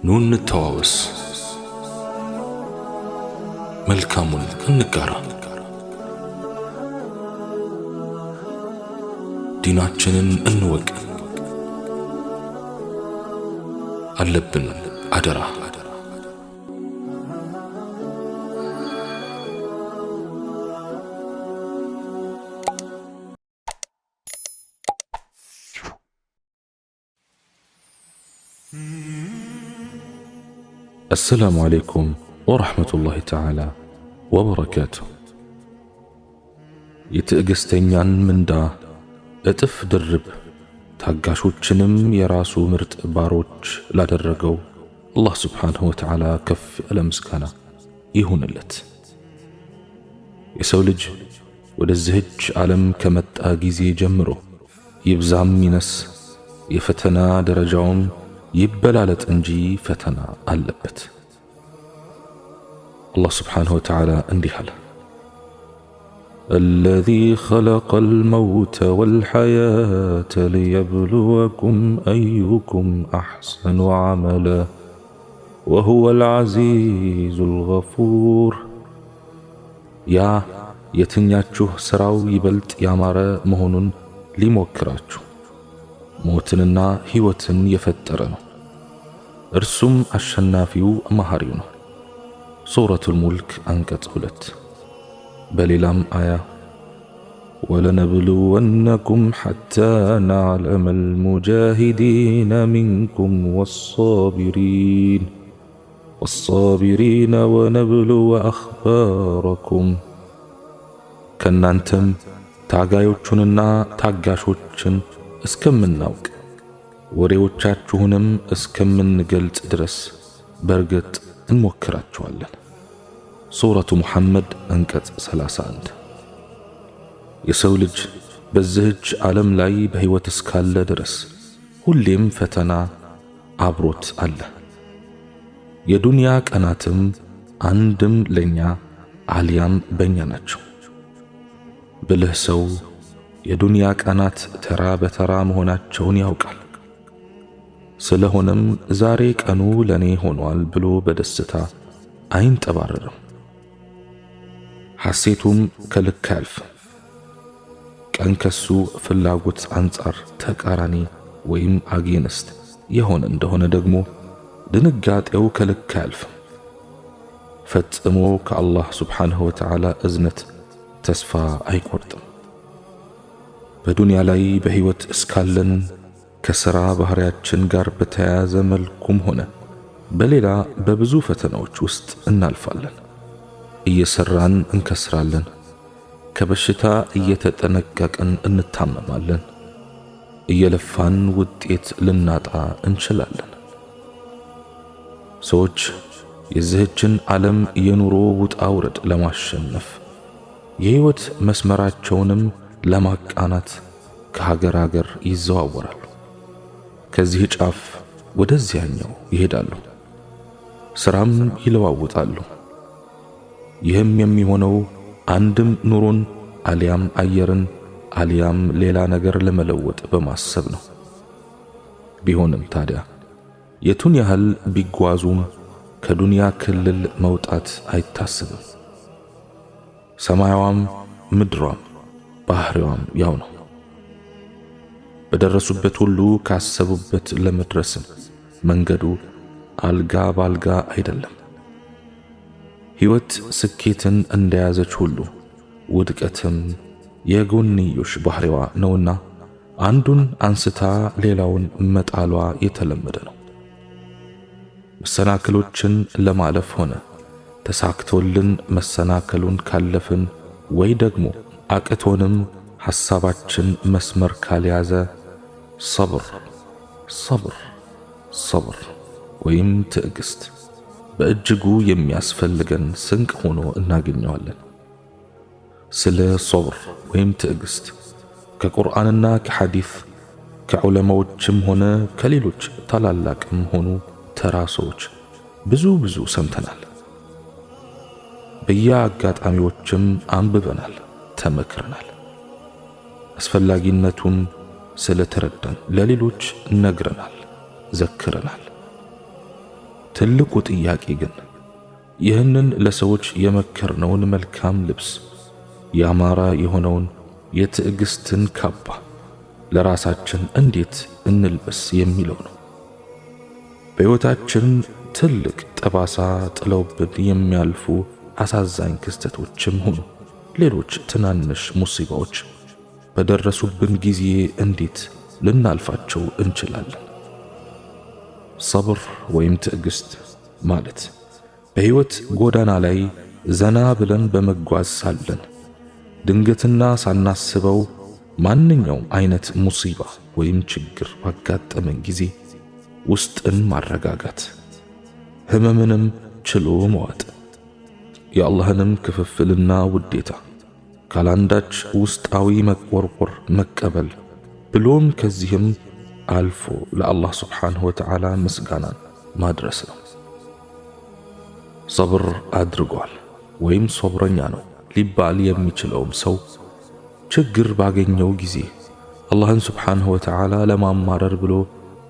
ኑ እንተዋወስ፣ መልካሙን እንጋራ፣ ዲናችንን እንወቅ። አለብን አደራ። السلام عليكم ورحمة الله تعالى وبركاته. يتأجستنيان من دا اتف درب ታጋሾችንም የራሱ ምርጥ ባሮች ላደረገው አላህ ስብሓንሁ ወተዓላ ከፍ ያለ ምስጋና ይሁንለት። የሰው ልጅ ወደዚህች ዓለም ከመጣ ጊዜ ጀምሮ ይብዛም ይነስ የፈተና ደረጃውም ይበላለጥ እንጂ ፈተና አለበት። አላህ ስብሓንሁ ወተዓላ እንዲህ አለ: الذي خلق الموت والحياة ليبلوكم أيكم أحسن عملا وهو العزيز الغفور. يا يتنياتشو سراو يبلت يامارا مهونون لموكراتشو موتننا هيوتن يفترنو ارسم الشنافيو مهارينو. سورة الملك أنكت قلت بليلام آية: ولنبلونكم حتى نعلم المجاهدين منكم والصابرين ونبلو أخباركم. كنانتم تعقايوچننا تعقاشوچن اسكمن ناوك وريوچاچونم اسكمن قلت درس برقت انموكراتچوالن. سورة محمد أنكت 31. يسولج بزهج عالم لاي بهيوت اسكال درس ሁሌም ፈተና አብሮት አለ። የዱንያ ቀናትም አንድም ለኛ አልያም በእኛ ናቸው። ብልህ ሰው የዱንያ ቀናት ተራ በተራ መሆናቸውን ያውቃል። ስለሆነም ዛሬ ቀኑ ለኔ ሆኗል ብሎ በደስታ አይንጠባረርም። ሐሴቱም ከልክ አያልፍም። ቀን ከሱ ፍላጎት አንጻር ተቃራኒ ወይም አጌንስት የሆነ እንደሆነ ደግሞ ድንጋጤው ከልክ አያልፍም። ፈጽሞ ከአላህ ስብሓንሁ ወተዓላ እዝነት ተስፋ አይቆርጥም። በዱንያ ላይ በህይወት እስካለን ከሥራ ባህሪያችን ጋር በተያያዘ መልኩም ሆነ በሌላ በብዙ ፈተናዎች ውስጥ እናልፋለን። እየሰራን እንከስራለን። ከበሽታ እየተጠነቀቅን እንታመማለን። እየለፋን ውጤት ልናጣ እንችላለን። ሰዎች የዚህችን ዓለም የኑሮ ውጣ ውረድ ለማሸነፍ የህይወት መስመራቸውንም ለማቃናት ከሀገር ሀገር ይዘዋወራሉ። ከዚህ ጫፍ ወደዚያኛው ይሄዳሉ። ስራም ይለዋውጣሉ። ይህም የሚሆነው አንድም ኑሮን አልያም አየርን አልያም ሌላ ነገር ለመለወጥ በማሰብ ነው። ቢሆንም ታዲያ የቱን ያህል ቢጓዙም ከዱንያ ክልል መውጣት አይታሰብም። ሰማያዋም ምድሯም ባህሪዋም ያው ነው። በደረሱበት ሁሉ ካሰቡበት ለመድረስም መንገዱ አልጋ ባልጋ አይደለም። ሕይወት ስኬትን እንደያዘች ሁሉ ውድቀትም የጎንዮሽ ባህሪዋ ነውና አንዱን አንስታ ሌላውን መጣሏ የተለመደ ነው። መሰናክሎችን ለማለፍ ሆነ ተሳክቶልን መሰናከሉን ካለፍን ወይ ደግሞ አቅቶንም ሐሳባችን መስመር ካልያዘ ሰብር ወይም ትዕግስት በእጅጉ የሚያስፈልገን ስንቅ ሆኖ እናገኘዋለን። ስለ ሶብር ወይም ትዕግስት ከቁርአንና ከሐዲስ ከዑለማዎችም ሆነ ከሌሎች ታላላቅም ሆኑ ተራ ሰዎች ብዙ ሰምተናል። በየአጋጣሚዎችም አንብበናል፣ ተመክረናል። አስፈላጊነቱን ስለተረዳን ለሌሎች ነግረናል፣ ዘክረናል። ትልቁ ጥያቄ ግን ይህንን ለሰዎች የመከርነውን መልካም ልብስ ያማረ የሆነውን የትዕግስትን ካባ ለራሳችን እንዴት እንልበስ የሚለው ነው። በሕይወታችን ትልቅ ጠባሳ ጥለውብን የሚያልፉ አሳዛኝ ክስተቶችም ሆኑ ሌሎች ትናንሽ ሙሲባዎች በደረሱብን ጊዜ እንዴት ልናልፋቸው እንችላለን? ሰብር ወይም ትዕግስት ማለት በሕይወት ጎዳና ላይ ዘና ብለን በመጓዝ ሳለን ድንገትና ሳናስበው ማንኛውም አይነት ሙሲባ ወይም ችግር ባጋጠመን ጊዜ ውስጥን ማረጋጋት፣ ህመምንም ችሎ መዋጥ፣ የአላህንም ክፍፍልና ውዴታ ካላንዳች ውስጣዊ መቆርቆር መቀበል ብሎም ከዚህም አልፎ ለአላህ ስብሓንሁ ወተዓላ ምስጋናን ማድረስ ነው። ሰብር አድርጓል ወይም ሶብረኛ ነው ሊባል የሚችለውም ሰው ችግር ባገኘው ጊዜ አላህን ስብሓንሁ ወተዓላ ለማማረር ብሎ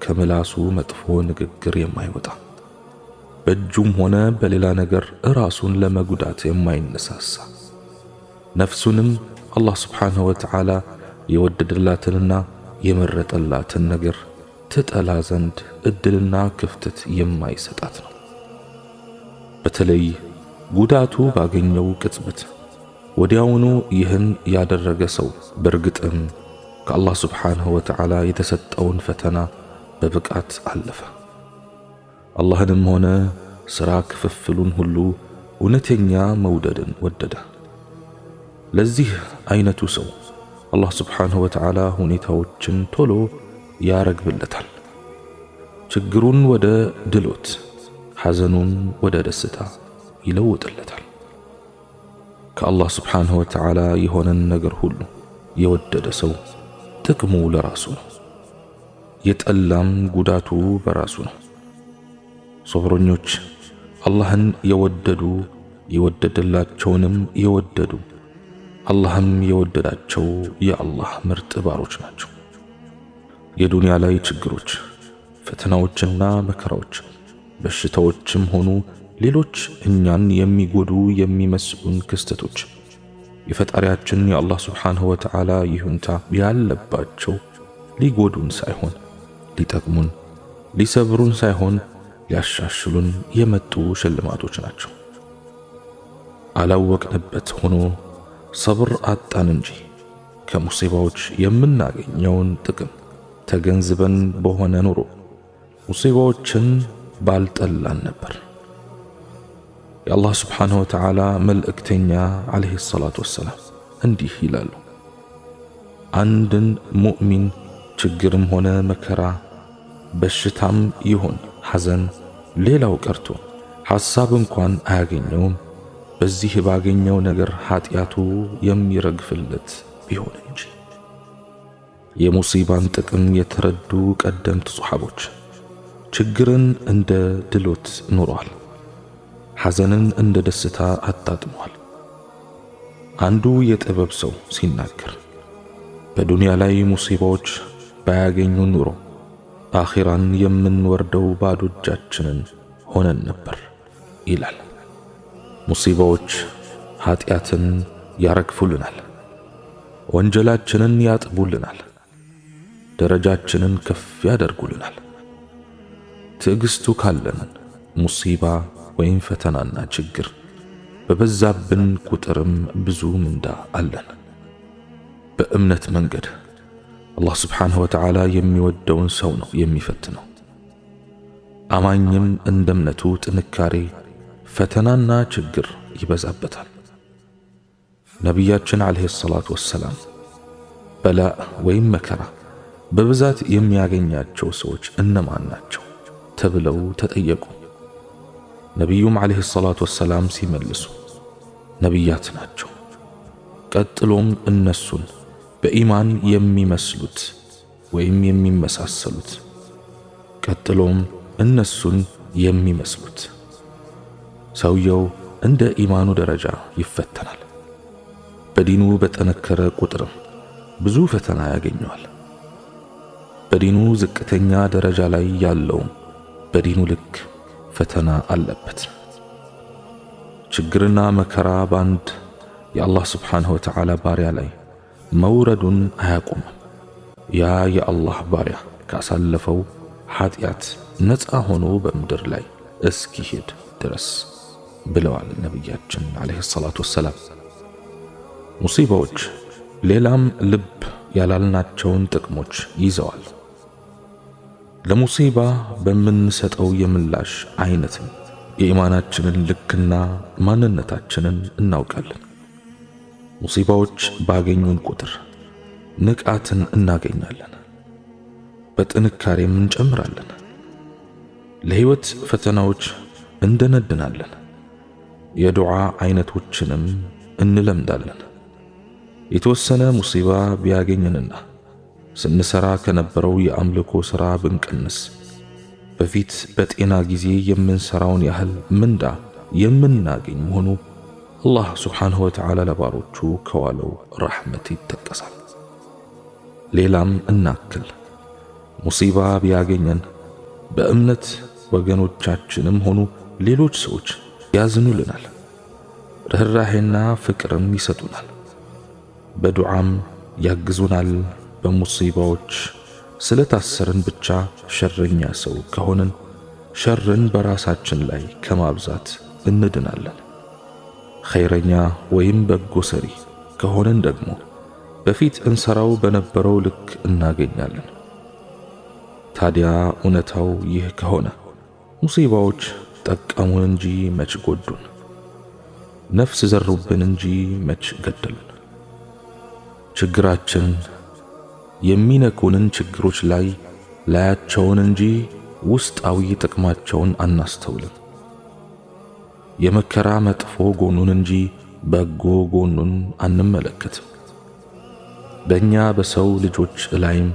ከምላሱ መጥፎ ንግግር የማይወጣ በእጁም ሆነ በሌላ ነገር ራሱን ለመጉዳት የማይነሳሳ ነፍሱንም አላህ ስብሓንሁ ወተዓላ የወደደላትንና የመረጠላትን ነገር ትጠላ ዘንድ እድልና ክፍተት የማይሰጣት ነው። በተለይ ጉዳቱ ባገኘው ቅጽበት ወዲያውኑ ይህን ያደረገ ሰው በእርግጥም ከአላህ ስብሓንሁ ወተዓላ የተሰጠውን ፈተና በብቃት አለፈ። አላህንም ሆነ ሥራ ክፍፍሉን ሁሉ እውነተኛ መውደድን ወደደ። ለዚህ አይነቱ ሰው አላህ ስብሓንሁ ወተዓላ ሁኔታዎችን ቶሎ ያረግብለታል። ችግሩን ወደ ድሎት፣ ሐዘኑን ወደ ደስታ ይለውጥለታል። ከአላህ ስብሓንሁ ወተዓላ የሆነን ነገር ሁሉ የወደደ ሰው ጥቅሙ ለራሱ ነው፣ የጠላም ጉዳቱ በራሱ ነው። ሶብረኞች አላህን የወደዱ የወደደላቸውንም የወደዱ አላህም የወደዳቸው የአላህ ምርጥ ባሮች ናቸው። የዱንያ ላይ ችግሮች፣ ፈተናዎችና መከራዎች፣ በሽታዎችም ሆኑ ሌሎች እኛን የሚጎዱ የሚመስሉን ክስተቶች የፈጣሪያችን የአላህ ስብሓንሁ ወተዓላ ይሁንታ ያለባቸው ሊጎዱን ሳይሆን ሊጠቅሙን፣ ሊሰብሩን ሳይሆን ሊያሻሽሉን የመጡ ሽልማቶች ናቸው። አላወቅንበት ሆኖ ሰብር አጣን እንጂ ከሙሲባዎች የምናገኘውን ጥቅም ተገንዝበን በሆነ ኑሮ ሙሲባዎችን ባልጠላን ነበር። የአላህ ስብሓንሁ ወተዓላ መልእክተኛ ዓለይሂ ሰላቱ ወሰላም እንዲህ ይላሉ፣ አንድን ሙእሚን ችግርም ሆነ መከራ፣ በሽታም ይሁን ሐዘን፣ ሌላው ቀርቶ ሐሳብ እንኳን አያገኘውም በዚህ ባገኘው ነገር ኃጢአቱ የሚረግፍለት ቢሆን እንጂ። የሙሲባን ጥቅም የተረዱ ቀደምት ሱሐቦች ችግርን እንደ ድሎት ኑሯል፣ ሐዘንን እንደ ደስታ አጣጥሟል። አንዱ የጥበብ ሰው ሲናገር በዱንያ ላይ ሙሲባዎች ባያገኙ ኑሮ አኺራን የምንወርደው ባዶ እጃችንን ሆነን ነበር ይላል። ሙሲባዎች ኃጢአትን ያረግፉልናል፣ ወንጀላችንን ያጥቡልናል፣ ደረጃችንን ከፍ ያደርጉልናል። ትዕግስቱ ካለን ሙሲባ ወይም ፈተናና ችግር በበዛብን ቁጥርም ብዙ ምንዳ አለን። በእምነት መንገድ አላህ ስብሓንሁ ወተዓላ የሚወደውን ሰው ነው የሚፈትነው። አማኝም እንደ እምነቱ ጥንካሬ ፈተናና ችግር ይበዛበታል። ነቢያችን ዓለይሂ ሰላቱ ወሰላም በላእ ወይም መከራ በብዛት የሚያገኛቸው ሰዎች እነማን ናቸው ተብለው ተጠየቁ። ነቢዩም ዓለይሂ ሰላቱ ወሰላም ሲመልሱ ነቢያት ናቸው፣ ቀጥሎም እነሱን በኢማን የሚመስሉት ወይም የሚመሳሰሉት፣ ቀጥሎም እነሱን የሚመስሉት። ሰውየው እንደ ኢማኑ ደረጃ ይፈተናል። በዲኑ በጠነከረ ቁጥርም ብዙ ፈተና ያገኘዋል። በዲኑ ዝቅተኛ ደረጃ ላይ ያለውም በዲኑ ልክ ፈተና አለበት። ችግርና መከራ ባንድ የአላህ ስብሓንሁ ወተዓላ ባሪያ ላይ መውረዱን አያቆምም። ያ የአላህ ባሪያ ካሳለፈው ኃጢአት ነፃ ሆኖ በምድር ላይ እስኪሄድ ድረስ ብለዋል ነቢያችን ዓለይሂ ሰላቱ ወሰላም። ሙሲባዎች ሌላም ልብ ያላልናቸውን ጥቅሞች ይዘዋል። ለሙሲባ በምንሰጠው የምላሽ አይነትም የኢማናችንን ልክና ማንነታችንን እናውቃለን። ሙሲባዎች ባገኙን ቁጥር ንቃትን እናገኛለን፣ በጥንካሬም እንጨምራለን። ለሕይወት ፈተናዎች እንደነድናለን፣ የዱዓ አይነቶችንም እንለምዳለን። የተወሰነ ሙሲባ ቢያገኝንና ስንሰራ ከነበረው የአምልኮ ሥራ ብንቀንስ በፊት በጤና ጊዜ የምንሰራውን ያህል ምንዳ የምናገኝ መሆኑ አላህ ሱብሓነሁ ወተዓላ ለባሮቹ ከዋለው ረሕመት ይጠቀሳል። ሌላም እናክል፣ ሙሲባ ቢያገኘን በእምነት ወገኖቻችንም ሆኑ ሌሎች ሰዎች ያዝኑልናል፣ ርኅራሄና ፍቅርም ይሰጡናል፣ በዱዓም ያግዙናል። በሙሲባዎች ስለታሰርን ብቻ ሸረኛ ሰው ከሆንን ሸርን በራሳችን ላይ ከማብዛት እንድናለን። ኸይረኛ ወይም በጎ ሰሪ ከሆንን ደግሞ በፊት እንሰራው በነበረው ልክ እናገኛለን። ታዲያ እውነታው ይህ ከሆነ ሙሲባዎች ጠቀሙን እንጂ መች ጎዱን? ነፍስ ዘሩብን እንጂ መች ገደሉን? ችግራችን የሚነኩንን ችግሮች ላይ ላያቸውን እንጂ ውስጣዊ ጥቅማቸውን አናስተውልም። የመከራ መጥፎ ጎኑን እንጂ በጎ ጎኑን አንመለከትም። በእኛ በሰው ልጆች ላይም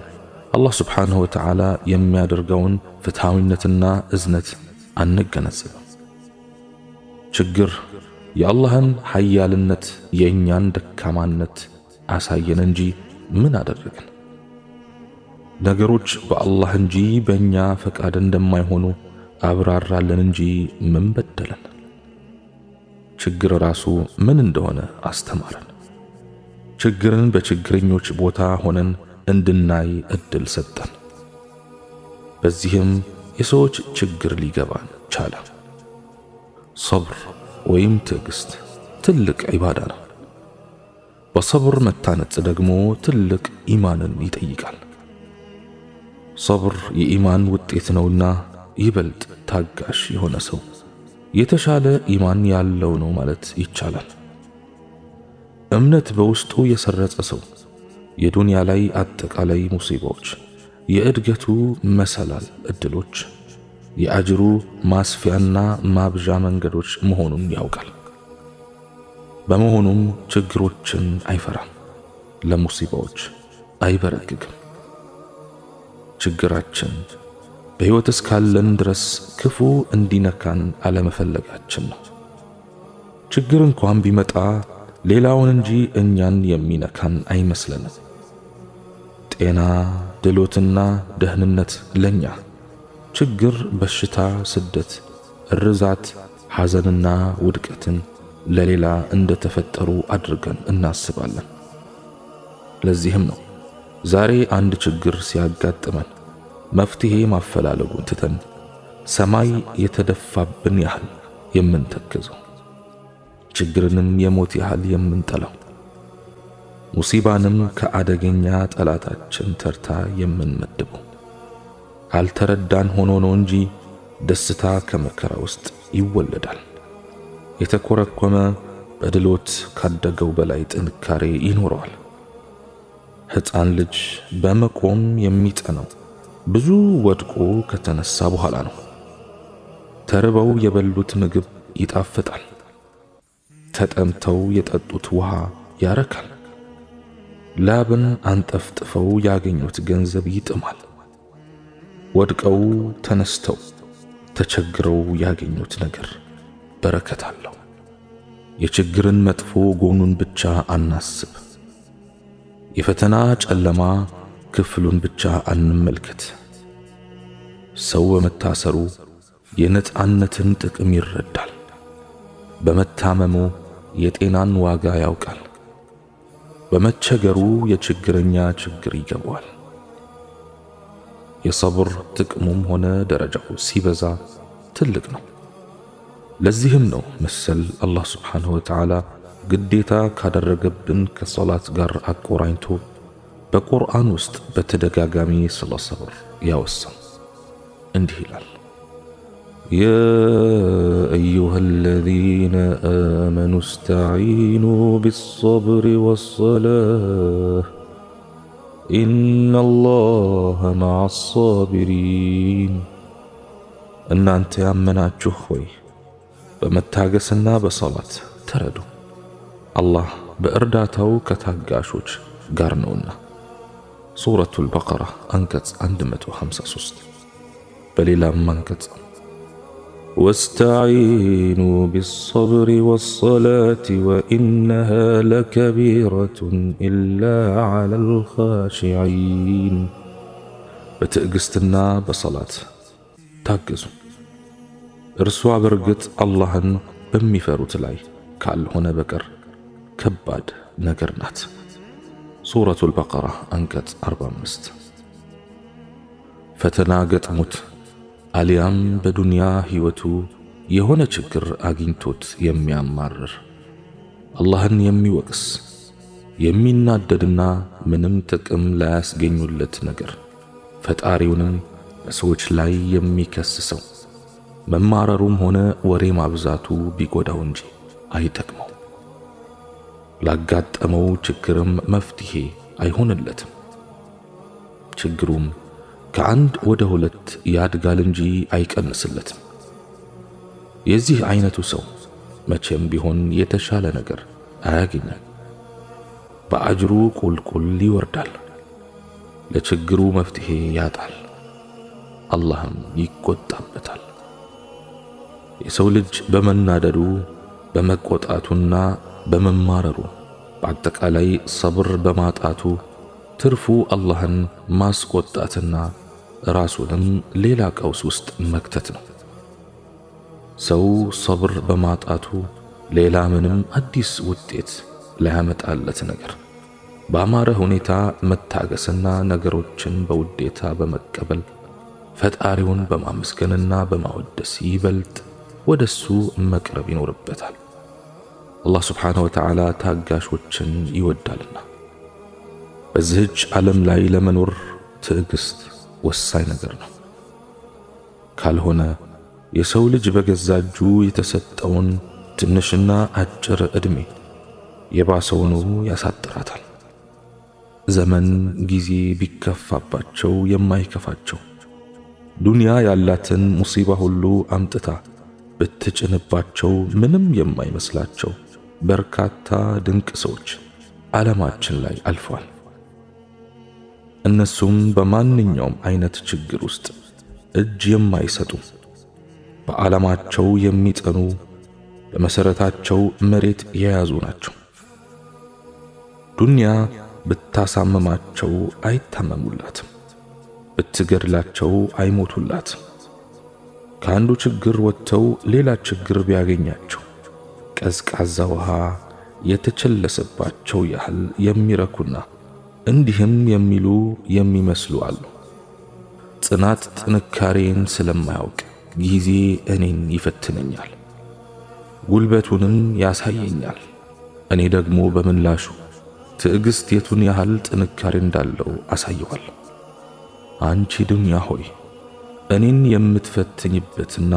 አላህ ስብሓንሁ ወተዓላ የሚያደርገውን ፍትሃዊነትና እዝነት አንገነዘብም። ችግር የአላህን ኃያልነት የእኛን ደካማነት አሳየን እንጂ ምን አደረግን? ነገሮች በአላህ እንጂ በእኛ ፈቃድ እንደማይሆኑ አብራራለን እንጂ ምን በደለን? ችግር ራሱ ምን እንደሆነ አስተማረን። ችግርን በችግረኞች ቦታ ሆነን እንድናይ እድል ሰጠን። በዚህም የሰዎች ችግር ሊገባን ቻለ። ሰብር ወይም ትዕግስት ትልቅ ዒባዳ ነው። በሰብር መታነጽ ደግሞ ትልቅ ኢማንን ይጠይቃል። ሰብር የኢማን ውጤት ነውና ይበልጥ ታጋሽ የሆነ ሰው የተሻለ ኢማን ያለው ነው ማለት ይቻላል። እምነት በውስጡ የሰረጸ ሰው የዱንያ ላይ አጠቃላይ ሙሲባዎች የእድገቱ መሰላል እድሎች፣ የአጅሩ ማስፊያና ማብዣ መንገዶች መሆኑን ያውቃል። በመሆኑም ችግሮችን አይፈራም፣ ለሙሲባዎች አይበረግግም። ችግራችን በሕይወት እስካለን ድረስ ክፉ እንዲነካን አለመፈለጋችን ነው። ችግር እንኳን ቢመጣ ሌላውን እንጂ እኛን የሚነካን አይመስለንም። ጤና፣ ድሎትና ደህንነት ለኛ፣ ችግር፣ በሽታ፣ ስደት፣ እርዛት፣ ሐዘንና ውድቀትን ለሌላ እንደተፈጠሩ አድርገን እናስባለን። ለዚህም ነው ዛሬ አንድ ችግር ሲያጋጥመን መፍትሄ ማፈላለጉን ትተን ሰማይ የተደፋብን ያህል የምንተክዘው፣ ችግርንም የሞት ያህል የምንጠላው፣ ሙሲባንም ከአደገኛ ጠላታችን ተርታ የምንመድበው። አልተረዳን ሆኖ ነው እንጂ ደስታ ከመከራ ውስጥ ይወለዳል። የተኮረኮመ በድሎት ካደገው በላይ ጥንካሬ ይኖረዋል። ሕፃን ልጅ በመቆም የሚጠነው ብዙ ወድቆ ከተነሳ በኋላ ነው። ተርበው የበሉት ምግብ ይጣፍጣል። ተጠምተው የጠጡት ውሃ ያረካል። ላብን አንጠፍጥፈው ያገኙት ገንዘብ ይጥማል። ወድቀው ተነስተው ተቸግረው ያገኙት ነገር በረከት አለው። የችግርን መጥፎ ጎኑን ብቻ አናስብ። የፈተና ጨለማ ክፍሉን ብቻ አንመልከት። ሰው በመታሰሩ የነጻነትን ጥቅም ይረዳል። በመታመሙ የጤናን ዋጋ ያውቃል። በመቸገሩ የችግረኛ ችግር ይገባዋል። የሰብር ጥቅሙም ሆነ ደረጃው ሲበዛ ትልቅ ነው። ለዚህም ነው መሰል አላህ ስብሓንሁ ወተዓላ ግዴታ ካደረገብን ከሶላት ጋር አቆራኝቶ በቁርአን ውስጥ በተደጋጋሚ ስለ ሰብር ያወሳው። እንዲህ ይላል፣ ያ አዩሃ አለዚነ አመኑ እስተዒኑ ቢሰብሪ ወሰላህ ኢነላህ መዐ አሳቢሪን። እናንተ ያመናችሁ ሆይ በመታገስና በሰላት ተረዱ፣ አላህ በእርዳታው ከታጋሾች ጋር ነውና። ሱረቱል በቀራ አንቀጽ 153። በሌላም አንቀጽ ወስተዒኑ ቢሰብሪ ወሰላቲ ወኢነሃ ለከቢረቱን ኢላ ዐለል ኻሺዒን። በትዕግስትና በሰላት ታገዙ፣ እርሷ በርግጥ አላህን በሚፈሩት ላይ ካልሆነ በቀር ከባድ ነገር ናት። ሱረቱል በቀራ አንቀጽ 45። ፈተና ገጥሞት አሊያም በዱንያ ሕይወቱ የሆነ ችግር አግኝቶት የሚያማርር፣ አላህን የሚወቅስ፣ የሚናደድና ምንም ጥቅም ላያስገኙለት ነገር ፈጣሪውንም በሰዎች ላይ የሚከስሰው መማረሩም ሆነ ወሬ ማብዛቱ ቢጎዳው እንጂ አይጠቅመው። ላጋጠመው ችግርም መፍትሄ አይሆንለትም። ችግሩም ከአንድ ወደ ሁለት ያድጋል እንጂ አይቀንስለትም። የዚህ አይነቱ ሰው መቼም ቢሆን የተሻለ ነገር አያገኝም። በአጅሩ ቁልቁል ይወርዳል። ለችግሩ መፍትሄ ያጣል፣ አላህም ይቆጣበታል። የሰው ልጅ በመናደዱ በመቆጣቱና በመማረሩ በአጠቃላይ ሰብር በማጣቱ ትርፉ አላህን ማስቆጣትና ራሱንም ሌላ ቀውስ ውስጥ መክተት ነው። ሰው ሰብር በማጣቱ ሌላ ምንም አዲስ ውጤት ላያመጣለት ነገር በአማረ ሁኔታ መታገስና ነገሮችን በውዴታ በመቀበል ፈጣሪውን በማመስገንና በማወደስ ይበልጥ ወደሱ መቅረብ ይኖርበታል። አላህ ስብሓንሁ ወተዓላ ታጋሾችን ይወዳልና። በዚህች ዓለም ላይ ለመኖር ትዕግስት ወሳኝ ነገር ነው። ካልሆነ የሰው ልጅ በገዛ እጁ የተሰጠውን ትንሽና አጭር ዕድሜ የባሰውኑ ያሳጥራታል። ዘመን ጊዜ ቢከፋባቸው የማይከፋቸው ዱንያ ያላትን ሙሲባ ሁሉ አምጥታ ብትጭንባቸው ምንም የማይመስላቸው በርካታ ድንቅ ሰዎች ዓለማችን ላይ አልፈዋል። እነሱም በማንኛውም አይነት ችግር ውስጥ እጅ የማይሰጡ በዓላማቸው የሚጠኑ በመሰረታቸው መሬት የያዙ ናቸው። ዱንያ ብታሳመማቸው አይታመሙላትም፣ ብትገድላቸው አይሞቱላትም። ከአንዱ ችግር ወጥተው ሌላ ችግር ቢያገኛቸው ቀዝቃዛ ውሃ የተቸለሰባቸው ያህል የሚረኩና እንዲህም የሚሉ የሚመስሉ አሉ። ጽናት ጥንካሬን ስለማያውቅ ጊዜ እኔን ይፈትነኛል፣ ጉልበቱንም ያሳየኛል። እኔ ደግሞ በምላሹ ትዕግስት የቱን ያህል ጥንካሬ እንዳለው አሳየዋለሁ። አንቺ ዱንያ ሆይ እኔን የምትፈትኝበትና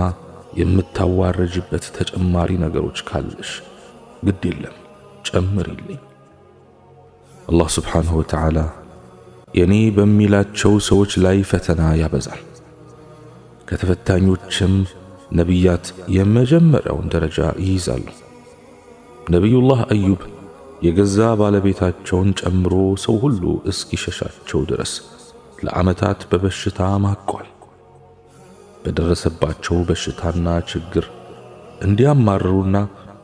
የምታዋረጅበት ተጨማሪ ነገሮች ካለሽ ግድ የለም ጨምሪልኝ። አላህ ስብሓንሁ ወተዓላ የኔ በሚላቸው ሰዎች ላይ ፈተና ያበዛል። ከተፈታኞችም ነቢያት የመጀመሪያውን ደረጃ ይይዛሉ። ነቢዩላህ አዩብ የገዛ ባለቤታቸውን ጨምሮ ሰው ሁሉ እስኪሸሻቸው ድረስ ለዓመታት በበሽታ ማቋል። በደረሰባቸው በሽታና ችግር እንዲያማርሩና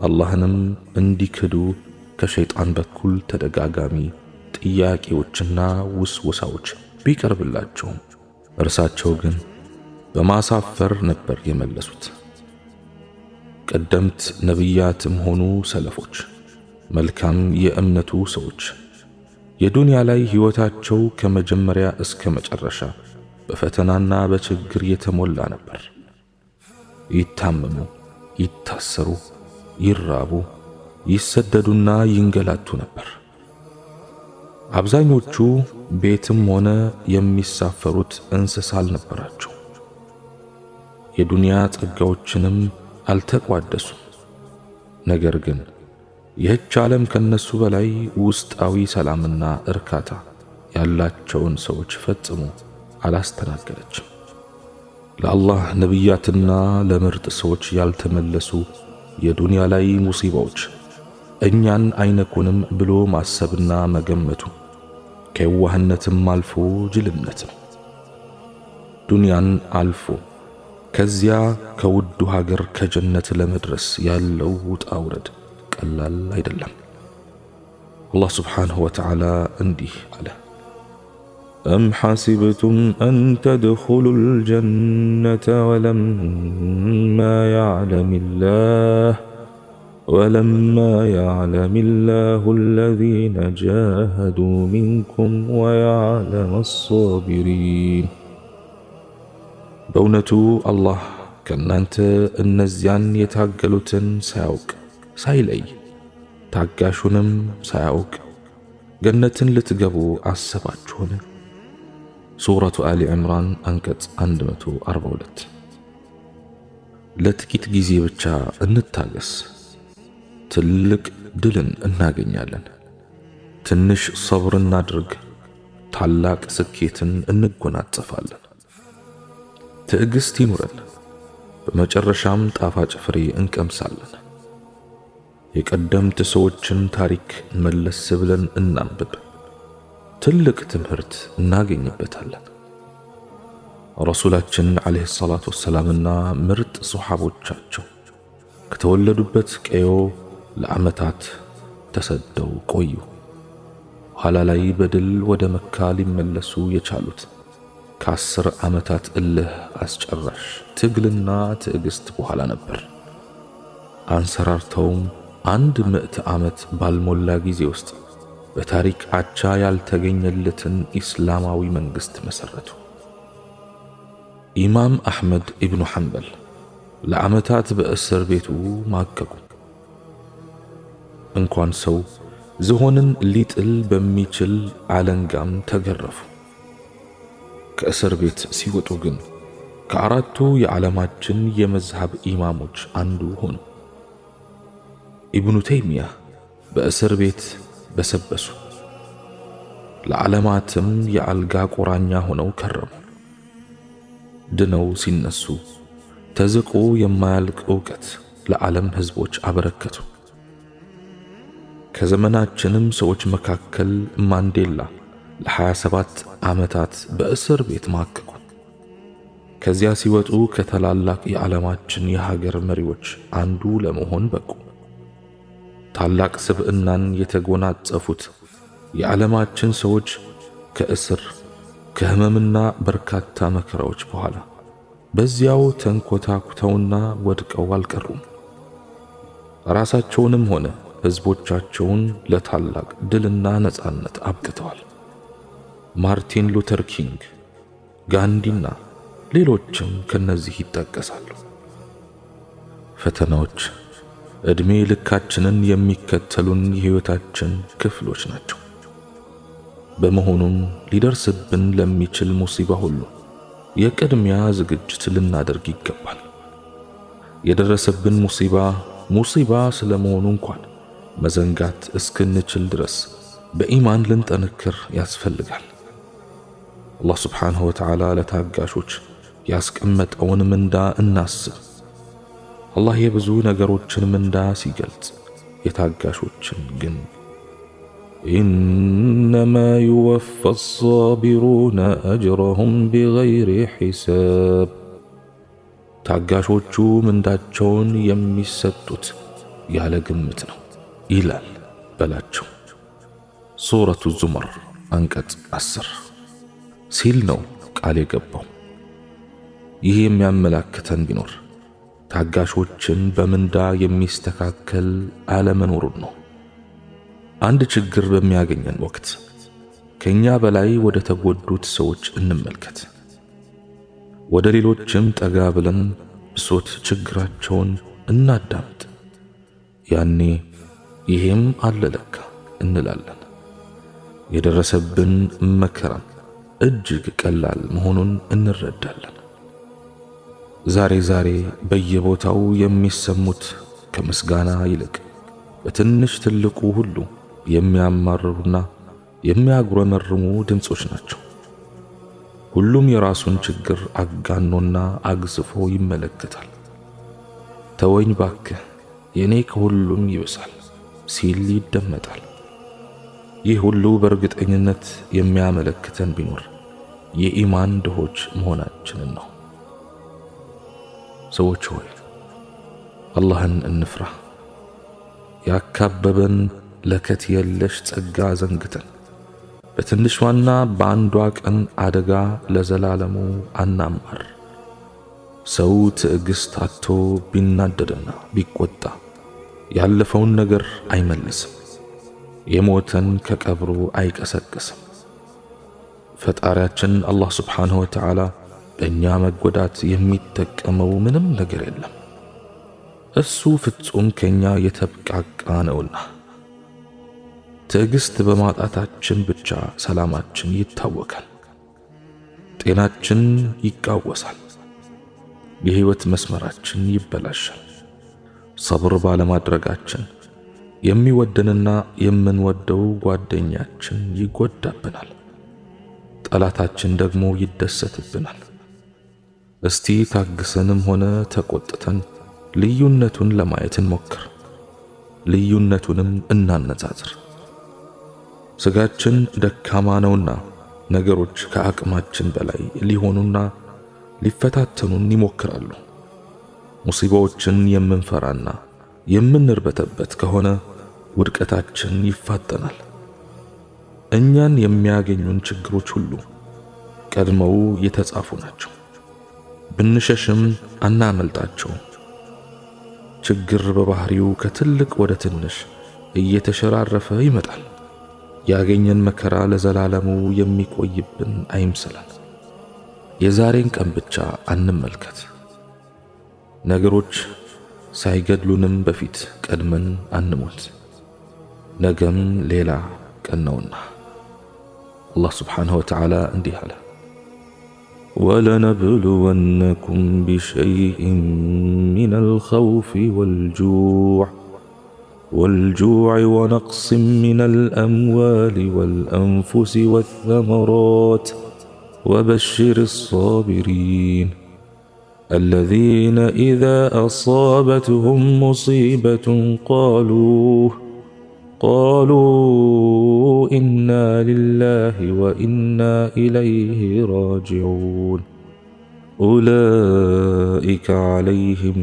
አላህንም እንዲክዱ ከሸይጣን በኩል ተደጋጋሚ ጥያቄዎችና ውስወሳዎች ቢቀርብላቸውም እርሳቸው ግን በማሳፈር ነበር የመለሱት። ቀደምት ነቢያትም ሆኑ ሰለፎች፣ መልካም የእምነቱ ሰዎች የዱንያ ላይ ሕይወታቸው ከመጀመሪያ እስከ መጨረሻ በፈተናና በችግር የተሞላ ነበር። ይታመሙ፣ ይታሰሩ፣ ይራቡ፣ ይሰደዱና ይንገላቱ ነበር። አብዛኞቹ ቤትም ሆነ የሚሳፈሩት እንስሳ አልነበራቸው። የዱንያ ጸጋዎችንም አልተቋደሱም። ነገር ግን ይህች ዓለም ከነሱ በላይ ውስጣዊ ሰላምና እርካታ ያላቸውን ሰዎች ፈጽሞ አላስተናገደችም። ለአላህ ነቢያትና ለምርጥ ሰዎች ያልተመለሱ የዱንያ ላይ ሙሲባዎች እኛን አይነኩንም ብሎ ማሰብና መገመቱ ከየዋህነትም አልፎ ጅልነት ነው። ዱንያን አልፎ ከዚያ ከውዱ ሀገር ከጀነት ለመድረስ ያለው ውጣ ውረድ ቀላል አይደለም። አላህ ስብሓንሁ ወተዓላ እንዲህ አለ: أم حسبتم أن تدخلوا الجنة ولما يعلم الله الذين جاهدوا منكم ويعلم الصابرين በእውነቱ አላህ ከእናንተ እነዚያን የታገሉትን ሳያውቅ ሳይለይ ታጋሹንም ሳያውቅ ገነትን ልትገቡ አሰባችሁን? ሱረቱ አሊ ዕምራን አንቀጽ 142። ለጥቂት ጊዜ ብቻ እንታገስ፣ ትልቅ ድልን እናገኛለን። ትንሽ ሰብር እናድርግ፣ ታላቅ ስኬትን እንጎናጸፋለን። ትዕግስት ይኑረን፣ በመጨረሻም ጣፋጭ ፍሬ እንቀምሳለን። የቀደምት ሰዎችን ታሪክ መለስ ብለን እናንብብ፣ ትልቅ ትምህርት እናገኝበታለን። ረሱላችን ዓለይሂ ሰላቱ ወሰላምና ምርጥ ሱሐቦቻቸው ከተወለዱበት ቀዮ ለዓመታት ተሰደው ቆዩ። ኋላ ላይ በድል ወደ መካ ሊመለሱ የቻሉት ከ10 ዓመታት እልህ አስጨራሽ ትግልና ትዕግስት በኋላ ነበር። አንሰራርተውም 100 ዓመት ባልሞላ ጊዜ ውስጥ በታሪክ አቻ ያልተገኘለትን ኢስላማዊ መንግስት መሰረቱ። ኢማም አሕመድ ኢብኑ ሐንበል ለዓመታት በእስር ቤቱ ማቀቁ። እንኳን ሰው ዝሆንን ሊጥል በሚችል አለንጋም ተገረፉ። ከእስር ቤት ሲወጡ ግን ከአራቱ የዓለማችን የመዝሃብ ኢማሞች አንዱ ሆኑ። ኢብኑ ተይሚያ በእስር ቤት በሰበሱ። ለዓለማትም የአልጋ ቁራኛ ሆነው ከረሙ። ድነው ሲነሱ ተዝቆ የማያልቅ ዕውቀት ለዓለም ህዝቦች አበረከቱ። ከዘመናችንም ሰዎች መካከል ማንዴላ ለ27 ዓመታት በእስር ቤት ማቀቁ። ከዚያ ሲወጡ ከታላላቅ የዓለማችን የሀገር መሪዎች አንዱ ለመሆን በቁ። ታላቅ ስብዕናን የተጎናጸፉት የዓለማችን ሰዎች ከእስር ከህመምና በርካታ መከራዎች በኋላ በዚያው ተንኮታኩተውና ወድቀው አልቀሩም። ራሳቸውንም ሆነ ህዝቦቻቸውን ለታላቅ ድልና ነጻነት አብቅተዋል። ማርቲን ሉተር ኪንግ፣ ጋንዲና ሌሎችም ከነዚህ ይጠቀሳሉ። ፈተናዎች ዕድሜ ልካችንን የሚከተሉን የህይወታችን ክፍሎች ናቸው። በመሆኑም ሊደርስብን ለሚችል ሙሲባ ሁሉ የቅድሚያ ዝግጅት ልናደርግ ይገባል። የደረሰብን ሙሲባ ስለመሆኑ እንኳን መዘንጋት እስክንችል ድረስ በኢማን ልንጠነክር ያስፈልጋል። አላህ ስብሓንሁ ወተዓላ ለታጋሾች ያስቀመጠውን ምንዳ እናስብ። አላህ የብዙ ነገሮችን ምንዳ ሲገልጽ የታጋሾችን ግን ኢነማ ዩወፋ አሳቢሩነ አጅረሁም ቢገይሪ ሒሳብ፣ ታጋሾቹ ምንዳቸውን የሚሰጡት ያለ ግምት ነው ይላል በላቸው። ሱረቱ ዙመር አንቀጽ 10 ሲል ነው ቃል የገባው። ይህ የሚያመላክተን ቢኖር ታጋሾችን በምንዳ የሚስተካከል አለመኖሩን ነው። አንድ ችግር በሚያገኘን ወቅት ከኛ በላይ ወደ ተጎዱት ሰዎች እንመልከት። ወደ ሌሎችም ጠጋ ብለን ብሶት ችግራቸውን እናዳምጥ። ያኔ ይሄም አለለካ እንላለን። የደረሰብን መከራም እጅግ ቀላል መሆኑን እንረዳለን። ዛሬ በየቦታው የሚሰሙት ከምስጋና ይልቅ በትንሽ ትልቁ ሁሉ የሚያማርሩና የሚያጉረመርሙ ድምጾች ናቸው። ሁሉም የራሱን ችግር አጋኖና አግዝፎ ይመለከታል። ተወኝ ባክህ የኔ ከሁሉም ይብሳል ሲል ይደመጣል። ይህ ሁሉ በእርግጠኝነት የሚያመለክተን ቢኖር የኢማን ድሆች መሆናችንን ነው። ሰዎች ሆይ አላህን እንፍራ። ያካበበን ለከት የለሽ ጸጋ ዘንግተን በትንሿና በአንዷ ቀን አደጋ ለዘላለሙ አናማር። ሰው ትዕግስት አጥቶ ቢናደድና ቢቆጣ ያለፈውን ነገር አይመልስም። የሞተን ከቀብሩ አይቀሰቅስም። ፈጣሪያችን አላህ ሱብሓነሁ ወተዓላ በእኛ መጎዳት የሚጠቀመው ምንም ነገር የለም። እሱ ፍጹም ከኛ የተብቃቃ ነውና። ትዕግስት በማጣታችን ብቻ ሰላማችን ይታወካል፣ ጤናችን ይቃወሳል፣ የህይወት መስመራችን ይበላሻል። ሰብር ባለማድረጋችን የሚወደንና የምንወደው ጓደኛችን ይጎዳብናል፣ ጠላታችን ደግሞ ይደሰትብናል። እስቲ ታግሰንም ሆነ ተቆጥተን ልዩነቱን ለማየት እንሞክር፣ ልዩነቱንም እናነጻጽር። ስጋችን ደካማ ነውና ነገሮች ከአቅማችን በላይ ሊሆኑና ሊፈታተኑን ይሞክራሉ። ሙሲባዎችን የምንፈራና የምንርበተበት ከሆነ ውድቀታችን ይፋጠናል። እኛን የሚያገኙን ችግሮች ሁሉ ቀድመው የተጻፉ ናቸው። ብንሸሽም አናመልጣቸው። ችግር በባህሪው ከትልቅ ወደ ትንሽ እየተሸራረፈ ይመጣል። ያገኘን መከራ ለዘላለሙ የሚቆይብን አይምሰላል። የዛሬን ቀን ብቻ አንመልከት። ነገሮች ሳይገድሉንም በፊት ቀድመን አንሞት። ነገም ሌላ ቀን ነውና። አላህ ሱብሓነሁ ወተዓላ እንዲህ አለ፣ ወለነብሉወነኩም ቢሸይኢን ሚነል ኸውፊ والجوع ونقص من الأموال والأنفس والثمرات وبشر الصابرين الذين إذا أصابتهم مصيبة قالوا إنا لله وإنا إليه راجعون أولئك عليهم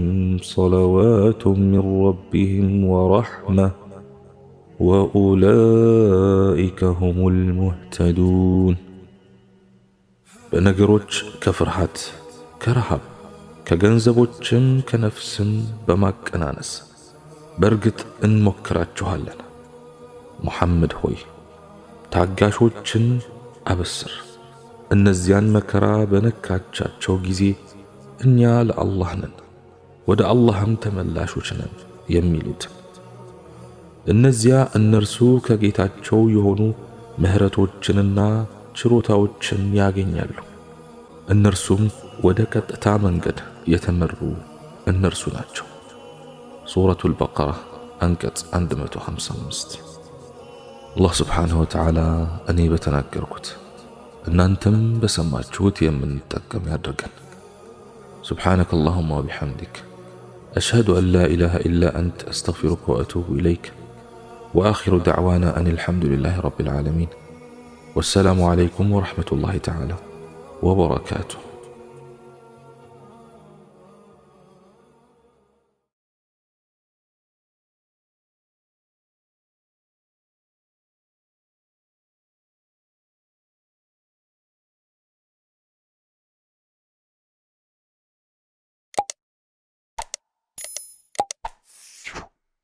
صلوات من ربهم ورحمة وأولئك هم المهتدون በነገሮች ከፍርሃት ከረሃብ ከገንዘቦችም ከነፍስም በማቀናነስ በእርግጥ እንሞክራችኋለን። ሙሐመድ ሆይ ታጋሾችን አበስር። እነዚያን መከራ በነካቻቸው ጊዜ እኛ ለአላህ ነን ወደ አላህም ተመላሾች ነን የሚሉት እነዚያ እነርሱ ከጌታቸው የሆኑ ምህረቶችንና ችሮታዎችን ያገኛሉ። እነርሱም ወደ ቀጥታ መንገድ የተመሩ እነርሱ ናቸው። ሱረቱል በቀራ አንቀጽ 155። አላህ ሱብሓነሁ ወተዓላ እኔ በተናገርኩት እናንተም በሰማችሁት የምንጠቀም ያድርገን። سبحانك اللهم وبحمدك أشهد أن لا إله إلا أنت أستغفرك وأتوب إليك وآخر دعوانا أن الحمد لله رب العالمين والسلام عليكم ورحمة الله تعالى وبركاته.